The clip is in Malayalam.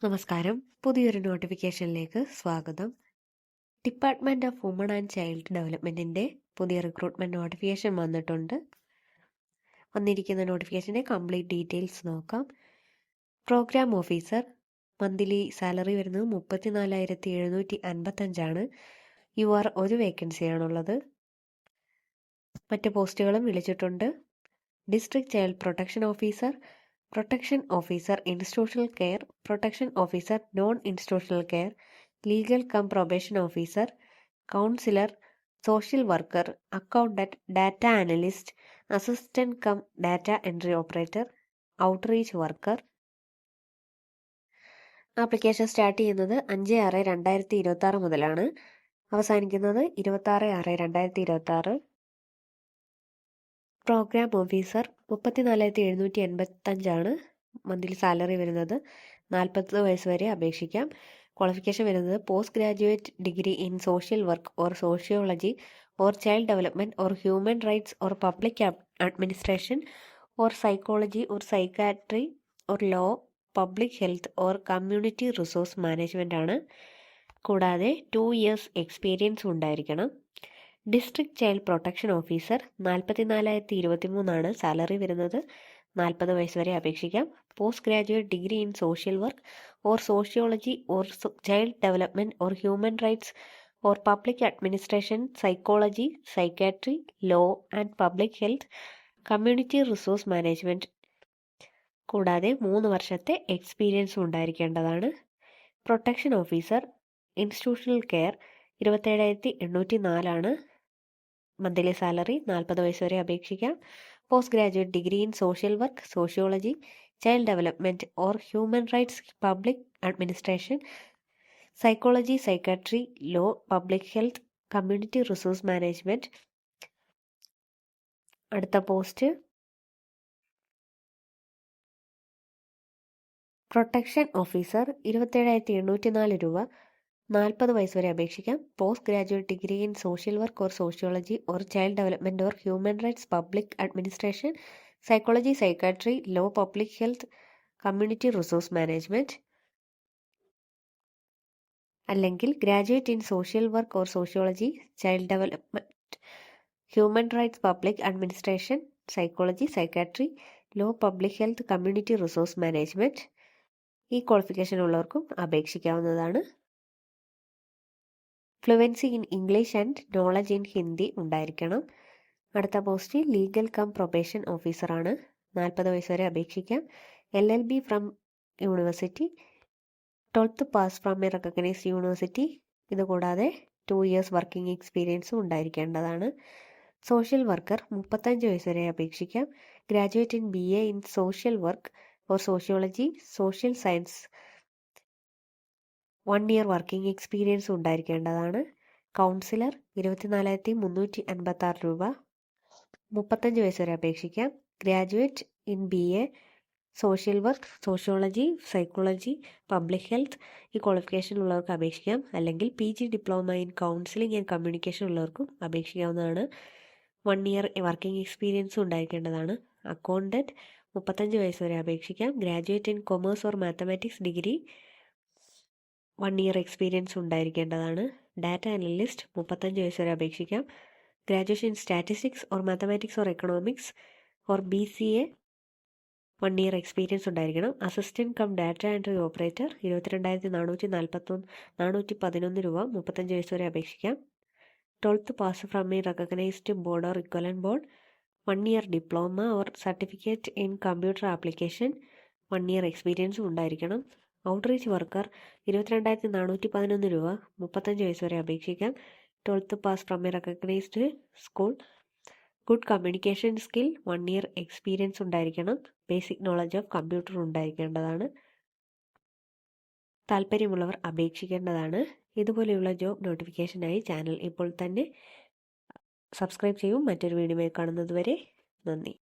നമസ്കാരം. പുതിയൊരു നോട്ടിഫിക്കേഷനിലേക്ക് സ്വാഗതം. Department of woman and child ഡെവലപ്മെൻറ്റിൻ്റെ പുതിയ റിക്രൂട്ട്മെൻറ്റ് നോട്ടിഫിക്കേഷൻ വന്നിട്ടുണ്ട്. വന്നിരിക്കുന്ന നോട്ടിഫിക്കേഷൻ്റെ കംപ്ലീറ്റ് ഡീറ്റെയിൽസ് നോക്കാം. പ്രോഗ്രാം ഓഫീസർ, മന്ത്ലി സാലറി വരുന്നത് 34,755 UR ഒരു വേക്കൻസിയാണുള്ളത്. മറ്റ് പോസ്റ്റുകളും വിളിച്ചിട്ടുണ്ട്. District child protection officer, protection officer institutional care, protection officer non institutional care, legal cum probation officer, counsellor, social worker, accountant, data analyst, assistant cum data entry operator, outreach worker. Application start ചെയ്യുന്നത് 5/6/2026 മുതലാണ്. അവസാനിക്കുന്നത് 26/6/2026. പ്രോഗ്രാം ഓഫീസർ 34,785 മന്ത്ലി സാലറി വരുന്നത്. 40 വയസ്സ് വരെ അപേക്ഷിക്കാം. ക്വാളിഫിക്കേഷൻ വരുന്നത് post graduate degree in social work or sociology or child development or human rights or public administration or psychology or psychiatry or law, public health or community resource management ആണ്. കൂടാതെ 2 years എക്സ്പീരിയൻസ് ഉണ്ടായിരിക്കണം. District child protection officer 44,023 salary വരുന്നത്. 40 വയസ്സ് വരെ അപേക്ഷിക്കാം. Post graduate degree in social work or sociology or child development or human rights or public administration, psychology, psychiatry, law and public health, community resource management. കൂടാതെ 3 വർഷത്തെ എക്സ്പീരിയൻസ് ഉണ്ടായിരിക്കേണ്ടതാണ്. Protection officer institutional care 27,804 monthly salary. 40 വയസ്സ് വരെ അപേക്ഷിക്കാം. Post graduate degree in social work, sociology, child development or human rights, public administration, psychology, psychiatry, law, public health, community resource management. അടുത്ത പോസ്റ്റ് പ്രൊട്ടക്ഷൻ ഓഫീസർ 27,804 40 വയസ്സ് വരെ അപേക്ഷിക്കാം. Post graduate degree in social work or sociology or child development or human rights, public administration, psychology, psychiatry, law, public health, community resource management. അല്ലെങ്കിൽ graduate in social work or sociology, child development, human rights, public administration, psychology, psychiatry, law, public health, community resource management. ഈ ക്വാളിഫിക്കേഷൻ ഉള്ളവർക്കും അപേക്ഷിക്കാവുന്നതാണ്. Fluency in English and knowledge in Hindi ഉണ്ടായിരിക്കണം. അടുത്ത പോസ്റ്റ് ലീഗൽ കം പ്രൊബേഷൻ ഓഫീസറാണ്. 40 വയസ്സ് വരെ അപേക്ഷിക്കാം. LLB from university, 12th pass from a recognised university. ഇതുകൂടാതെ 2 years വർക്കിംഗ് എക്സ്പീരിയൻസും ഉണ്ടായിരിക്കേണ്ടതാണ്. സോഷ്യൽ വർക്കർ 35 വയസ്സ് വരെ അപേക്ഷിക്കാം. Graduate in BA in social work or sociology, social science, 1 year working experience ഉണ്ടായിരിക്കേണ്ടതാണ്. കൗൺസിലർ 24,356 35 വയസ്സ് വരെ അപേക്ഷിക്കാം. Graduate in BA social work, sociology, psychology, public health. ഈ ക്വാളിഫിക്കേഷൻ ഉള്ളവർക്ക് അപേക്ഷിക്കാം. അല്ലെങ്കിൽ PG diploma in counselling and communication ഉള്ളവർക്കും അപേക്ഷിക്കാവുന്നതാണ്. 1 year വർക്കിംഗ് എക്സ്പീരിയൻസും ഉണ്ടായിരിക്കേണ്ടതാണ്. അക്കൗണ്ടൻറ്റ് 35 വയസ്സ് വരെ അപേക്ഷിക്കാം. Graduate in commerce or mathematics degree, 1 year experience ഉണ്ടായിരിക്കേണ്ടതാണ്. ഡാറ്റ അനലിസ്റ്റ് 35 വയസ്സ് വരെ അപേക്ഷിക്കാം. Graduation in statistics or mathematics or economics or BCA, 1 year experience ഉണ്ടായിരിക്കണം. Assistant cum data entry operator 22,411 35 വയസ്സ് വരെ അപേക്ഷിക്കാം. 12th pass from a recognised board or equivalent board, 1 year diploma or certificate in computer application, 1 year എക്സ്പീരിയൻസും ഉണ്ടായിരിക്കണം. ഔട്ട്റീച്ച് വർക്കർ 22,411 35 വയസ്സ് വരെ അപേക്ഷിക്കാം. 12th pass from a recognised school. Good communication skill, 1 year experience ഉണ്ടായിരിക്കണം. ബേസിക് നോളജ് ഓഫ് കമ്പ്യൂട്ടർ ഉണ്ടായിരിക്കേണ്ടതാണ്. താല്പര്യമുള്ളവർ അപേക്ഷിക്കേണ്ടതാണ്. ഇതുപോലെയുള്ള ജോബ് നോട്ടിഫിക്കേഷനായി ചാനൽ ഇപ്പോൾ തന്നെ സബ്സ്ക്രൈബ് ചെയ്യും. മറ്റൊരു വീഡിയോയിൽ കാണുന്നത് വരെ നന്ദി.